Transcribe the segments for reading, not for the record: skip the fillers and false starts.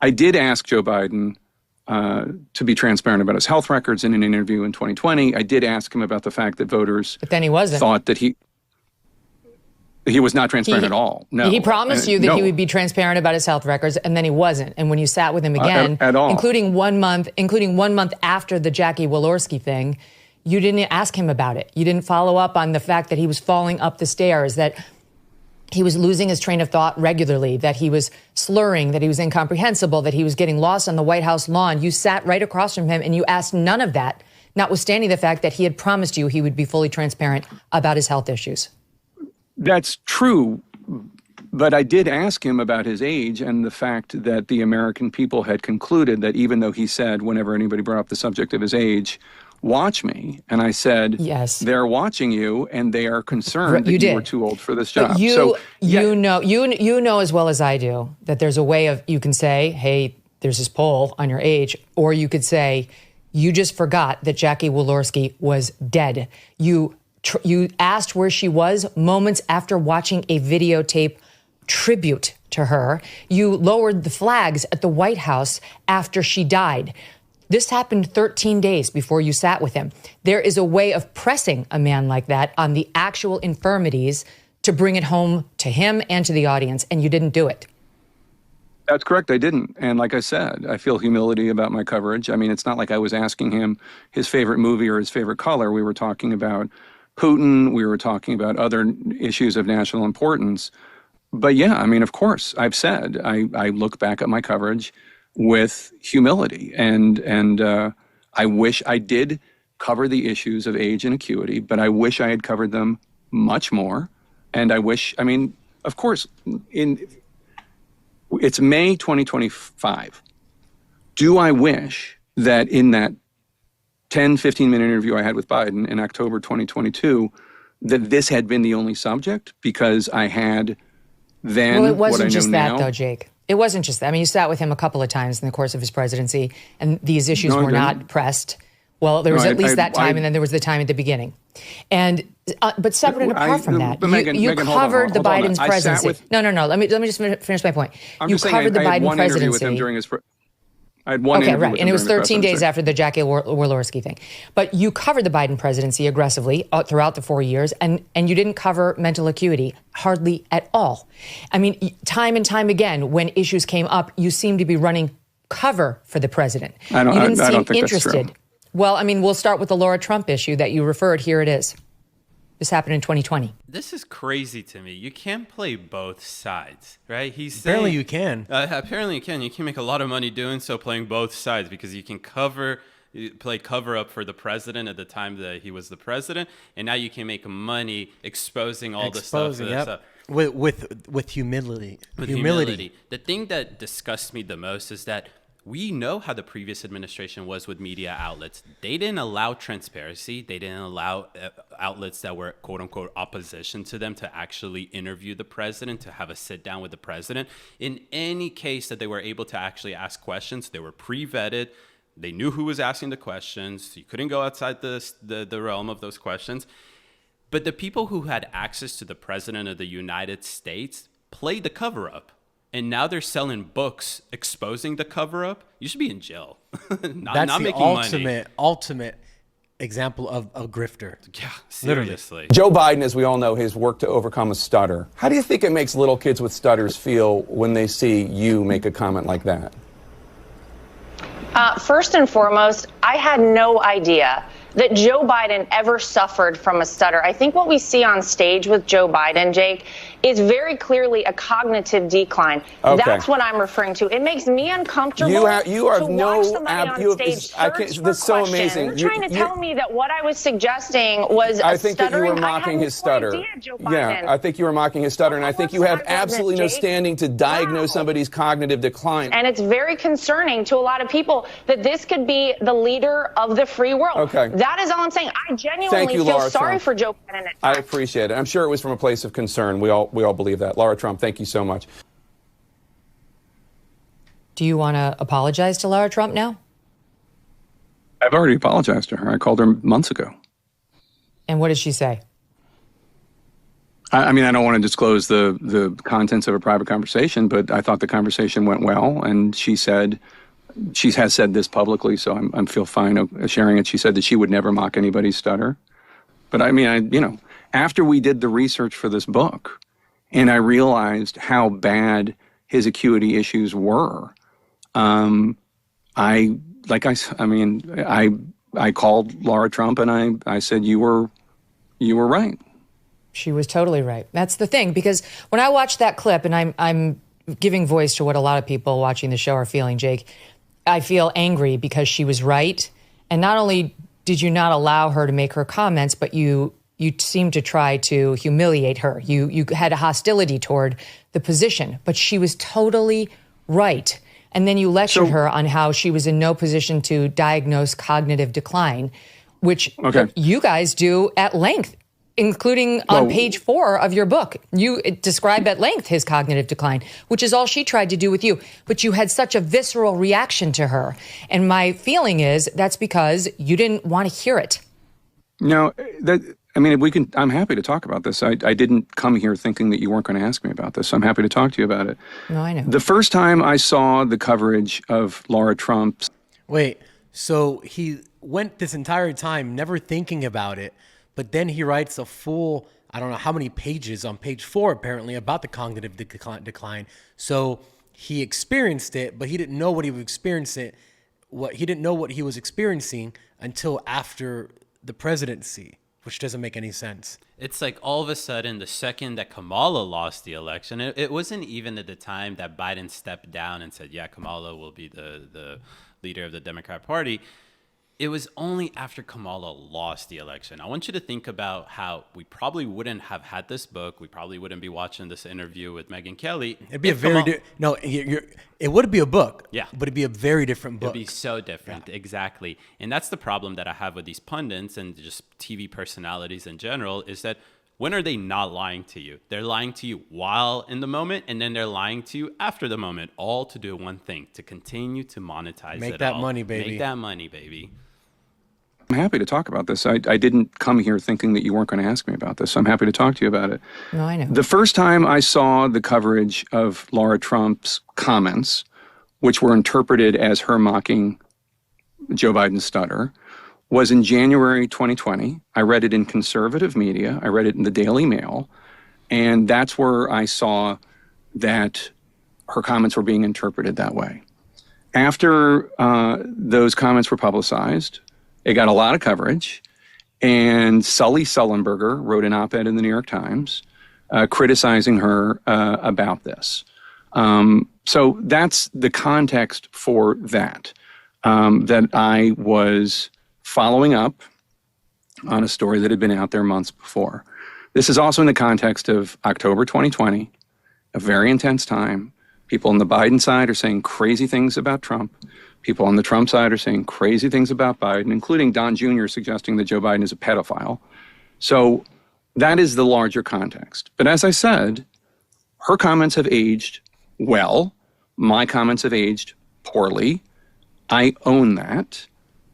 I did ask Joe Biden to be transparent about his health records in an interview in 2020. I did ask him about the fact that voters but then he wasn't. Thought that he was not transparent at all. No. He promised you that he would be transparent about his health records, and then he wasn't. And when you sat with him again, at all. including 1 month after the Jackie Walorski thing, you didn't ask him about it. You didn't follow up on the fact that he was falling up the stairs, that he was losing his train of thought regularly, that he was slurring, that he was incomprehensible, that he was getting lost on the White House lawn. You sat right across from him and you asked none of that, notwithstanding the fact that he had promised you he would be fully transparent about his health issues. That's true, but I did ask him about his age and the fact that the American people had concluded that even though he said whenever anybody brought up the subject of his age, watch me. And I said, yes, they're watching you and they are concerned that you were too old for this job. But you know as well as I do that there's a way of, you can say, hey, there's this poll on your age, or you could say, you just forgot that Jackie Walorski was dead. You asked where she was moments after watching a videotape tribute to her. You lowered the flags at the White House after she died. This happened 13 days before you sat with him. There is a way of pressing a man like that on the actual infirmities to bring it home to him and to the audience, and you didn't do it. That's correct. I didn't. And like I said, I feel humility about my coverage. I mean, it's not like I was asking him his favorite movie or his favorite color. We were talking about Putin. We were talking about other issues of national importance. But yeah, I mean, of course, I've said I look back at my coverage with humility, and I wish I did cover the issues of age and acuity, but I wish I had covered them much more. And I wish, I mean, of course, it's May 2025. Do I wish that in that 10, 15-minute interview I had with Biden in October 2022, that this had been the only subject? Because I had then well, it wasn't what I know just that, now. though, Jake. It wasn't just that. I mean, you sat with him a couple of times in the course of his presidency, and these issues were not pressed. Well, there was at least that time, and then there was the time at the beginning. And but separate and apart from that, you covered the Biden's presidency. No. Let me just finish my point. You covered the Biden presidency. I had one interview with him and it was 13 days after the Jackie Walorski thing. But you covered the Biden presidency aggressively throughout the 4 years, and you didn't cover mental acuity hardly at all. I mean, time and time again, when issues came up, you seemed to be running cover for the president. I don't think interested. That's true. Well, I mean, we'll start with the Lara Trump issue that you referred. Here it is. This happened in 2020. This is crazy to me. You can't play both sides, right? Apparently you can. Apparently you can. You can make a lot of money doing so, playing both sides, because you can play cover up for the president at the time that he was the president, and now you can make money exposing all the stuff. Yep. With humility. With humility. The thing that disgusts me the most is that we know how the previous administration was with media outlets. They didn't allow transparency. They didn't allow outlets that were, quote unquote, opposition to them to actually interview the president, to have a sit down with the president. In any case that they were able to actually ask questions, they were pre-vetted. They knew who was asking the questions. You couldn't go outside the realm of those questions. But the people who had access to the president of the United States played the cover-up. And now they're selling books exposing the cover-up. You should be in jail. That's not the making ultimate example of a grifter. Yeah, seriously. Joe Biden, as we all know, has worked to overcome a stutter. How do you think it makes little kids with stutters feel when they see you make a comment like that? First and foremost, I had no idea that Joe Biden ever suffered from a stutter. I think what we see on stage with Joe Biden, Jake, is very clearly a cognitive decline. Okay. That's what I'm referring to. It makes me uncomfortable you have to watch somebody on stage search for that's so questions. amazing. You're trying to tell me that what I was suggesting was I think that you were stuttering. mocking his stutter. Idea, Joe Biden. Yeah, I think you were mocking his stutter, and I think you have absolutely no standing to diagnose somebody's cognitive decline. And it's very concerning to a lot of people that this could be the leader of the free world. Okay. That is all I'm saying. I genuinely feel Lara sorry Trump. for Joe Biden. I appreciate it. I'm sure it was from a place of concern. We all believe that. Lara Trump, thank you so much. Do you want to apologize to Lara Trump now? I've already apologized to her. I called her months ago. And what did she say? I mean, I don't want to disclose the contents of a private conversation, but I thought the conversation went well. And she has said this publicly, so I feel fine sharing it. She said that she would never mock anybody's stutter. But I mean, after we did the research for this book, and I realized how bad his acuity issues were, I called Lara Trump and I said, you were right. She was totally right. That's the thing, because when I watched that clip, and I'm giving voice to what a lot of people watching the show are feeling, Jake, I feel angry because she was right. And not only did you not allow her to make her comments, but you seemed to try to humiliate her. You had a hostility toward the position, but she was totally right. And then you lectured her on how she was in no position to diagnose cognitive decline, which you guys do at length, including on page 4 of your book. You describe at length his cognitive decline, which is all she tried to do with you. But you had such a visceral reaction to her. And my feeling is that's because you didn't want to hear it. No, I'm happy to talk about this. I didn't come here thinking that you weren't going to ask me about this. So I'm happy to talk to you about it. No, I know. The first time I saw the coverage of Lara Trump's... Wait, so he went this entire time never thinking about it, but then he writes a full, I don't know how many pages on page 4, apparently, about the cognitive decline. So he experienced it, but he didn't know what he was experiencing. He didn't know what he was experiencing until after the presidency, which doesn't make any sense. It's like all of a sudden, the second that Kamala lost the election, it wasn't even at the time that Biden stepped down and said, yeah, Kamala will be the leader of the Democrat Party. It was only after Kamala lost the election. I want you to think about how we probably wouldn't have had this book. We probably wouldn't be watching this interview with Megyn Kelly. It'd be it would be a book. Yeah. But it'd be a very different book. It'd be so different. Yeah. Exactly. And that's the problem that I have with these pundits and just TV personalities in general, is that when are they not lying to you? They're lying to you while in the moment, and then they're lying to you after the moment, all to do one thing, to continue to monetize it. Make that money, baby. Make that money, baby. I'm happy to talk about this. I didn't come here thinking that you weren't going to ask me about this. I'm happy to talk to you about it. No, I know. The first time I saw the coverage of Lara Trump's comments, which were interpreted as her mocking Joe Biden's stutter, was in January 2020. I read it in conservative media. I read it in the Daily Mail. And that's where I saw that her comments were being interpreted that way. After those comments were publicized, it got a lot of coverage, and Sully Sullenberger wrote an op-ed in the New York Times criticizing her about this. So that's the context for that, that I was following up on a story that had been out there months before. This is also in the context of October 2020, a very intense time. People on the Biden side are saying crazy things about Trump. People on the Trump side are saying crazy things about Biden, including Don Jr. suggesting that Joe Biden is a pedophile. So that is the larger context. But as I said, her comments have aged well. My comments have aged poorly. I own that.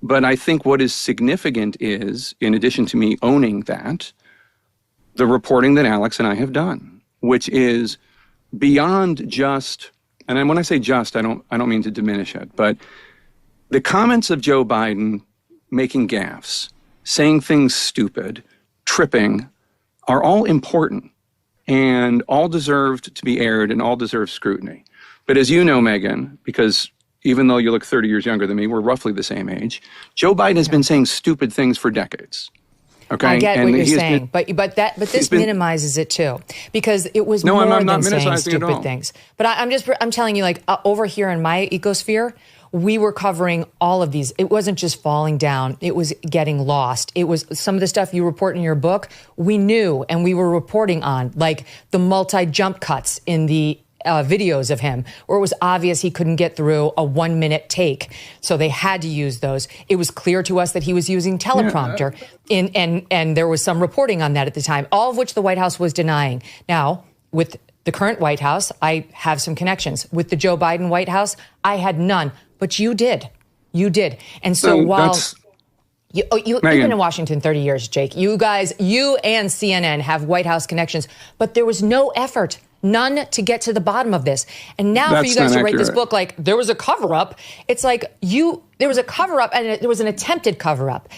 But I think what is significant is, in addition to me owning that, the reporting that Alex and I have done, which is beyond just, and when I say just, I don't mean to diminish it, but the comments of Joe Biden making gaffes, saying things stupid, tripping, are all important and all deserved to be aired and all deserve scrutiny. But as you know, Megyn, because even though you look 30 years younger than me, we're roughly the same age, Joe Biden has been saying stupid things for decades. Okay? I get what you're saying, but this minimizes it too, because it was more than saying stupid things. But I'm telling you, like over here in my ecosphere, we were covering all of these. It wasn't just falling down; it was getting lost. It was some of the stuff you report in your book. We knew, and we were reporting on, like the multi-jump cuts in the videos of him, where it was obvious he couldn't get through a 1-minute take. So they had to use those. It was clear to us that he was using teleprompter, and there was some reporting on that at the time, all of which the White House was denying. Now, with the current White House, I have some connections. With the Joe Biden White House, I had none, but you did. You did. And so while... You've been in Washington 30 years, Jake. You guys, you and CNN have White House connections, but there was no effort, none, to get to the bottom of this. And now for you guys to write this book like there was a cover-up, it's like there was a cover-up and there was an attempted cover-up.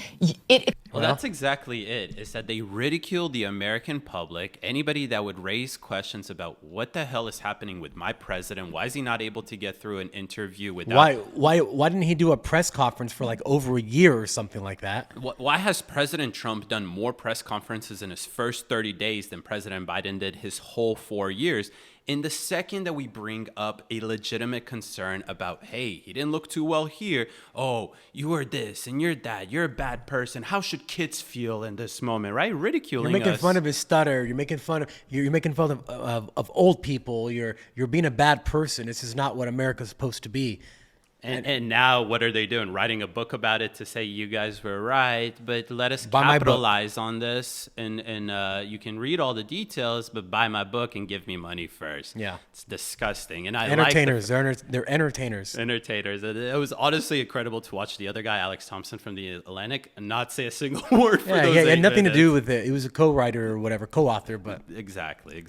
Well, that's exactly it, is that they ridicule the American public, anybody that would raise questions about what the hell is happening with my president. Why is he not able to get through an interview without... Why didn't he do a press conference for like over a year or something like that? Why has President Trump done more press conferences in his first 30 days than President Biden did his whole 4 years? In the second that we bring up a legitimate concern about, hey, he didn't look too well here. Oh, you are this and you're that. You're a bad person. How should kids feel in this moment, right? Ridiculing us. You're making fun of his stutter. You're making fun of old people. You're being a bad person. This is not what America's supposed to be. And now what are they doing? Writing a book about it to say you guys were right, but let us capitalize on this. And you can read all the details, but buy my book and give me money first. Yeah. It's disgusting. And I entertainers. They're entertainers. Entertainers. It was honestly incredible to watch the other guy, Alex Thompson from The Atlantic, and not say a single word for those 8 it had nothing minutes. to do with it. It was a co-writer or whatever, co-author. But Exactly.